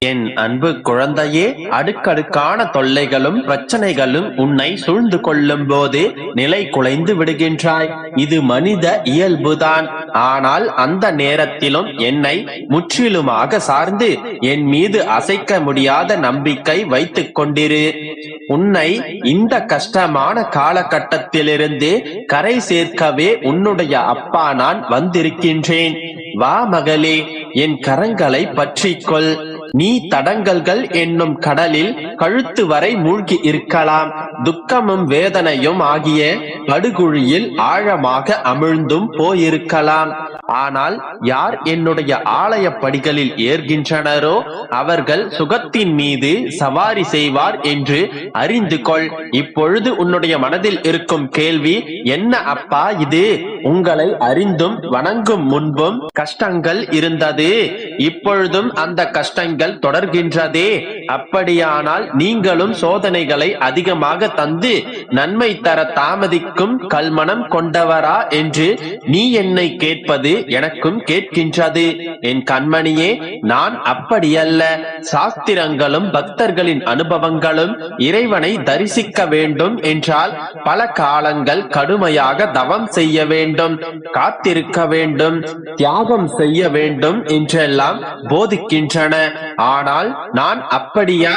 என் அன்பு குழந்தையே, அடுக்கடுக்கான தொல்லைகளும் பிரச்சனைகளும் உன்னை சூழ்ந்து கொள்ளும் போது நிலை குலைந்து விடுகின்றாய். இது மனித இயல்புதான். ஆனால் அந்த நேரத்திலும் என்னை முற்றிலுமாக சார்ந்து என் மீது அசைக்க முடியாத நம்பிக்கை வைத்துக் கொண்டிரு. உன்னை இந்த கஷ்டமான காலகட்டத்திலிருந்து கரை சேர்க்கவே உன்னுடைய அப்பா நான் வந்திருக்கின்றேன். வா மகளே, என் கரங்களை பற்றிக்கொள். நீ தடங்கல்கள் என்னும் கடலில் கழுத்து வரை மூழ்கி இருக்கலாம். துக்கமும் வேதனையும் ஆகிய படுகுழியில் ஆழமாக அமிழ்ந்தும் போயிருக்கலாம். ஆனால் யார் என்னுடைய ஆலய படிகளில் ஏறுகின்றனரோ அவர்கள் சுகத்தின் மீது சவாரி செய்வார் என்று அறிந்து கொள். இப்பொழுது உன்னுடைய மனதில் இருக்கும் கேள்வி என்ன அப்பா இது? உங்களை அறிந்தும் வணங்கும் முன்பும் கஷ்டங்கள் இருந்தது, இப்பொழுதும் அந்த கஷ்டங்கள் தொடர்கின்றதே. அப்படியானால் நீங்களும் சோதனைகளை அதிகமாக தந்து நன்மை தர தாமதிக்கும் கல்மனம் கொண்டவரா என்று நீ என்னை கேட்பது எனக்கும் கேட்கின்றது. என் கண்மணியே, நான் அப்படியல்ல. சாஸ்திரங்களும் பக்தர்களின் அனுபவங்களும் இறைவனை தரிசிக்க வேண்டும் என்றால் பல காலங்கள் கடுமையாக தவம் செய்ய வேண்டும், காத்திருக்க வேண்டும், தியாகம் செய்ய வேண்டும் என்றெல்லாம் போதிக்கின்றன. ஆனால் நான் அப்படியா?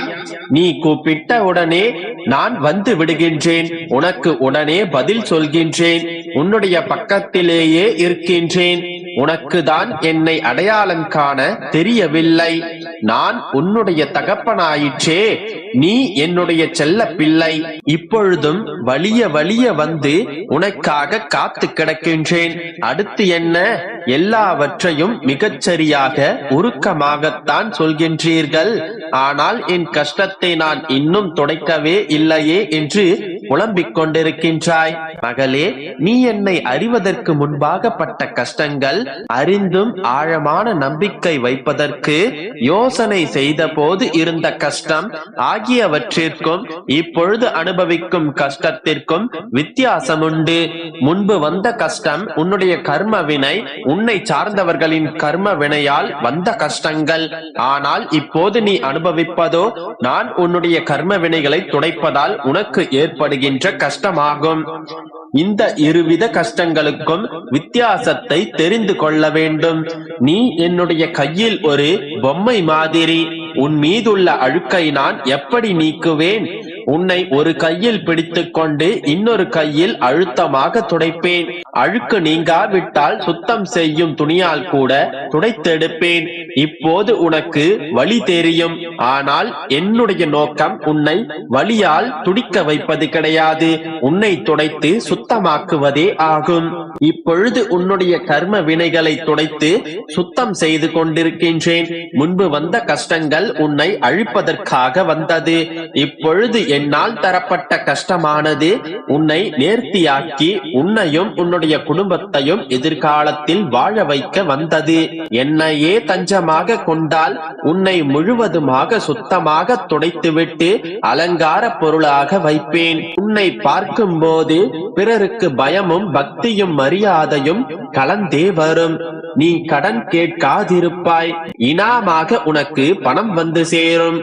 நீ கூப்பிட்ட உடனே நான் வந்து விடுகின்றேன். உனக்கு உடனே பதில் சொல்கின்றேன். உன்னுடைய பக்கத்திலேயே இருக்கின்றேன். உனக்கு தான் என்னை அடையாளம் காண தெரியவில்லை. நான் உன்னுடைய தகப்பனாயிற்றே. நீ என்னுடைய செல்ல பிள்ளை. இப்பொழுதும் வலிய வலிய வந்து உனக்காக காத்து கிடக்கின்றேன். அடுத்து என்ன? எல்லாவற்றையும் மிகச்சரியாக உருக்கமாகத்தான் சொல்கின்றீர்கள். ஆனால் என் கஷ்டத்தை நான் இன்னும் துடைக்கவே இல்லையே என்று புலம்பிக் கொண்டிருக்கின்றாய். மகளே, நீ என்னை அறிவதற்கு முன்பாக பட்ட கஷ்டங்கள், அறிந்தும் ஆழமான நம்பிக்கை வைப்பதற்கு யோசனை செய்த போது இருந்த கஷ்டம் ஆகியவற்றிற்கும் இப்பொழுது அனுபவிக்கும் கஷ்டத்திற்கும் வித்தியாசம் உண்டு. முன்பு வந்த கஷ்டம் உன்னுடைய கர்ம வினை, உன்னை சார்ந்தவர்களின் கர்ம வினையால் வந்த கஷ்டங்கள். ஆனால் இப்போது நீ அனுபவிப்பதோ நான் உன்னுடைய கர்ம வினைகளை துடைப்பதால் உனக்கு ஏற்படுகின்ற கஷ்டமாகும். இந்த இருவித கஷ்டங்களுக்கும் வித்தியாசத்தை தெரிந்து கொள்ள வேண்டும். நீ என்னுடைய கையில் ஒரு பொம்மை மாதிரி. உன் மீதுள்ள அழுக்கை நான் எப்படி நீக்குவேன்? உன்னை ஒரு கையில் பிடித்துக் கொண்டு இன்னொரு கையில் அழுத்தமாக துடைப்பேன். அழுக்கு நீங்காவிட்டால் சுத்தம் செய்யும் துணியால் கூட துடைத்தெடுப்பேன். இப்போது உனக்கு வலி தெரியும். ஆனால் என்னுடைய நோக்கம் உன்னை வலியால் துடிக்க வைப்பது கிடையாது, உன்னை துடைத்து சுத்தமாக்குவதே ஆகும். இப்பொழுது உன்னுடைய கர்ம வினைகளை துடைத்து சுத்தம் செய்து கொண்டிருக்கின்றேன். முன்பு வந்த கஷ்டங்கள் உன்னை அழிப்பதற்காக வந்தது. இப்பொழுது என்னால் தரப்பட்ட கஷ்டமானது உன்னை நேர்த்தியாக்கி உன்னையும் உன்னுடைய குடும்பத்தையும் எதிர்காலத்தில் வாழ வைக்க வந்தது. என்னையே தஞ்சமாக கொண்டால் உன்னை முழுவதுமாக சுத்தமாக துடைத்துவிட்டு அலங்கார பொருளாக வைப்பேன். உன்னை பார்க்கும் போது பிறருக்கு பயமும் பக்தியும் மரியாதையும் கலந்தே வரும். நீ கடன் கேட்காதிருப்பாய். இனாமாக உனக்கு பணம் வந்து சேரும்.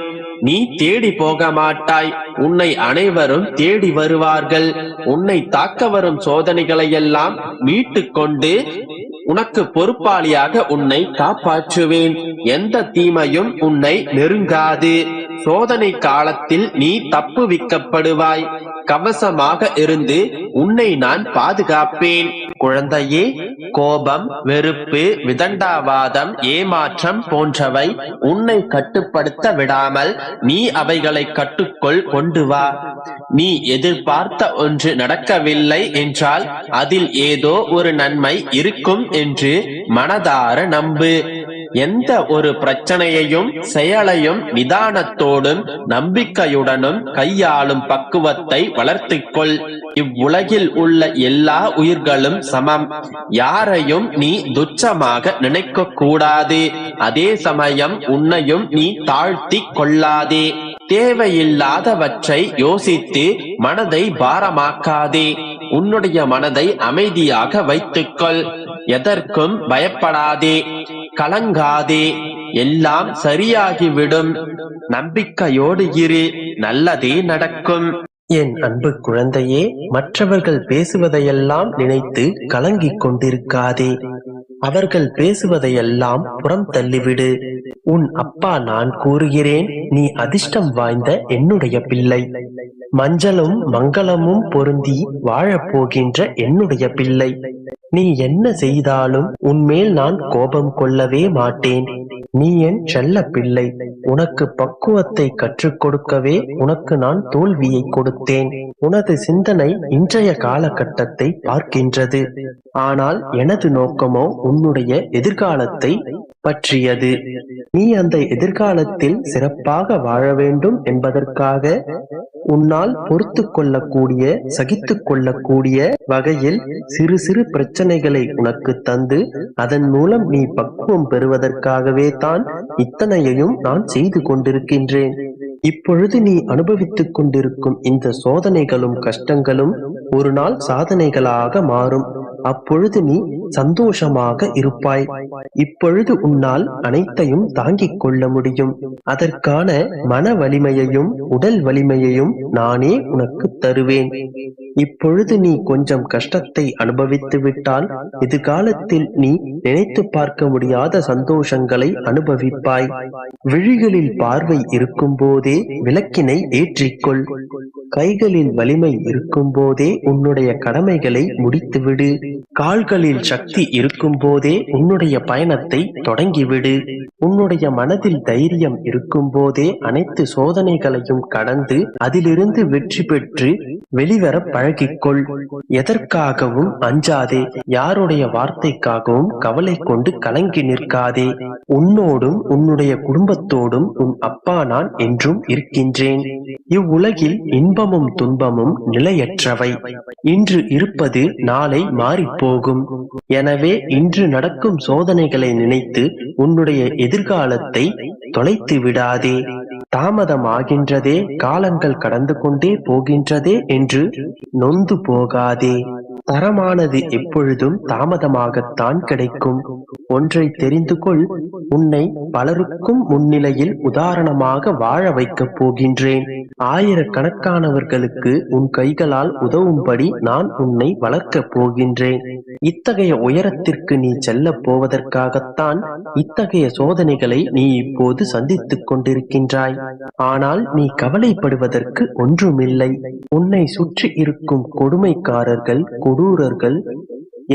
நீ தேடி போக மாட்டாய். உன்னை அனைவரும் தேடி வருவார்கள். உன்னை தாக்க வரும் சோதனைகளை எல்லாம் மீட்டு கொண்டு உனக்கு பொறுப்பாளியாக உன்னை காப்பாற்றுவேன். எந்த தீமையும் உன்னை நெருங்காது. சோதனை காலத்தில் நீ தப்புவிக்கப்படுவாய். கவசமாக இருந்து உன்னை நான் பாதுகாப்பேன். குழந்தையே, கோபம், வெறுப்பு, விதண்டாவாதம், ஏமாற்றம் போன்றவை உன்னை கட்டுப்படுத்த விடாமல் நீ அவைகளை கட்டுக்குள் கொண்டு வா. நீ எதிர்பார்த்த ஒன்று நடக்கவில்லை என்றால் அதில் ஏதோ ஒரு நன்மை இருக்கும் என்று மனதார நம்பு. எந்த ஒரு பிரச்சனையையும் செயலையும் நிதானத்தோடும் நம்பிக்கையுடனும் கையாளும் பக்குவத்தை வளர்த்துக்கொள். இவ்வுலகில் உள்ள எல்லா உயிர்களும் சமம். யாரையும் நீ துச்சமாக நினைக்க கூடாது. அதே சமயம் உன்னையும் நீ தாழ்த்தி கொள்ளாதே. தேவையில்லாதவற்றை யோசித்து மனதை பாரமாக்காதே. உன்னுடைய மனதை அமைதியாக வைத்துக்கொள். எதற்கும் பயப்படாதே, கலங்காதே. எல்லாம் சரியாகிவிடும். நம்பிக்கையோடு இரு, நல்லதே நடக்கும். என் அன்பு குழந்தையே, மற்றவர்கள் பேசுவதையெல்லாம் நினைத்து கலங்கிக் கொண்டிருக்காதே. அவர்கள் பேசுவதையெல்லாம் புறம் தள்ளிவிடு. உன் அப்பா நான் கூறுகிறேன், நீ அதிர்ஷ்டம் வாய்ந்த என்னுடைய பிள்ளை. மஞ்சளும் மங்களமும் பொருந்தி வாழப்போகின்ற என்னுடைய பிள்ளை. நீ என்ன செய்தாலும் உன்மேல் நான் கோபம் கொள்ளவே மாட்டேன். நீ என் செல்ல பிள்ளை. உனக்கு பக்குவத்தை கற்றுக் கொடுக்கவே உனக்கு நான் தோல்வியை கொடுத்தேன். உனது சிந்தனை இன்றைய காலகட்டத்தை பார்க்கின்றது. ஆனால் எனது நோக்கமோ உன்னுடைய எதிர்காலத்தை பற்றியது. நீ அந்த எதிர்காலத்தில் சிறப்பாக வாழ வேண்டும் என்பதற்காக உன்னால் பொறுத்து கொள்ளக்கூடிய, சகித்துக் கொள்ளக்கூடிய வகையில் சிறு சிறு பிரச்சனைகளை உனக்கு தந்து அதன் மூலம் நீ பக்குவம் பெறுவதற்காகவே தான் இத்தனையையும் நான் செய்து கொண்டிருக்கின்றேன். இப்பொழுது நீ அனுபவித்துக் கொண்டிருக்கும் இந்த சோதனைகளும் கஷ்டங்களும் ஒரு நாள் சாதனைகளாக மாறும். அப்பொழுது நீ சந்தோஷமாக இருப்பாய். இப்பொழுது உன்னால் அனைத்தையும் தாங்கிக் கொள்ள முடியும். அதற்கான மன வலிமையையும் உடல் வலிமையையும் நானே உனக்கு தருவேன். இப்பொழுது நீ கொஞ்சம் கஷ்டத்தை அனுபவித்து விட்டால் எதிர்காலத்தில் நீ நினைத்து பார்க்க முடியாத சந்தோஷங்களை அனுபவிப்பாய். விழிகளில் பார்வை இருக்கும் போதே விளக்கினை ஏற்றிக்கொள். கைகளில் வலிமை இருக்கும் போதே உன்னுடைய கடமைகளை முடித்துவிடு. கால்களில் சக்தி இருக்கும் போதே உன்னுடைய பயணத்தை தொடங்கிவிடு. உன்னுடைய மனதில் தைரியம் இருக்கும் போதே அனைத்து சோதனைகளையும் கடந்து அதிலிருந்து வெற்றி பெற்று வெளிவர பழகிக்கொள். எதற்காகவும் அஞ்சாதே. யாருடைய வார்த்தைக்காகவும் கவலை கொண்டு கலங்கி நிற்காதே. உன்னோடும் உன்னுடைய குடும்பத்தோடும் உன் அப்பா நான் என்றும் இருக்கின்றேன். இவ்வுலகில் இன்பமும் துன்பமும் நிலையற்றவை. இன்று இருப்பது நாளை மாறிப்போகும். எனவே இன்று நடக்கும் சோதனைகளை நினைத்து உன்னுடைய எதிர்காலத்தை தொலைத்து விடாதே. தாமதமாகின்றதே, காலங்கள் கடந்து கொண்டே போகின்றதே என்று நொந்து போகாதே. தரமானது எப்பொழுதும் தாமதமாகத்தான் கிடைக்கும். ஒன்றை தெரிந்து கொள், உன்னை பலருக்கும் முன்னிலையில் உதாரணமாக வாழ வைக்கப் போகின்றேன். ஆயிரக்கணக்கானவர்களுக்கு உன் கைகளால் உதவும்படி நான் உன்னை வளர்க்கப் போகின்றேன். இத்தகைய உயரத்திற்கு நீ செல்ல போவதற்காகத்தான் இத்தகைய சோதனைகளை நீ இப்போது சந்தித்துக் கொண்டிருக்கின்றாய். ஆனால் நீ கவலைப்படுவதற்கு ஒன்றுமில்லை. உன்னை சுற்றி இருக்கும் கொடுமைக்காரர்கள், கொடூரர்கள்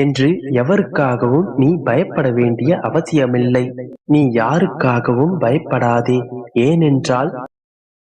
என்று எவருக்காகவும் நீ பயப்பட வேண்டிய அவசியமில்லை. நீ யாருக்காகவும் பயப்படாதே. ஏனென்றால்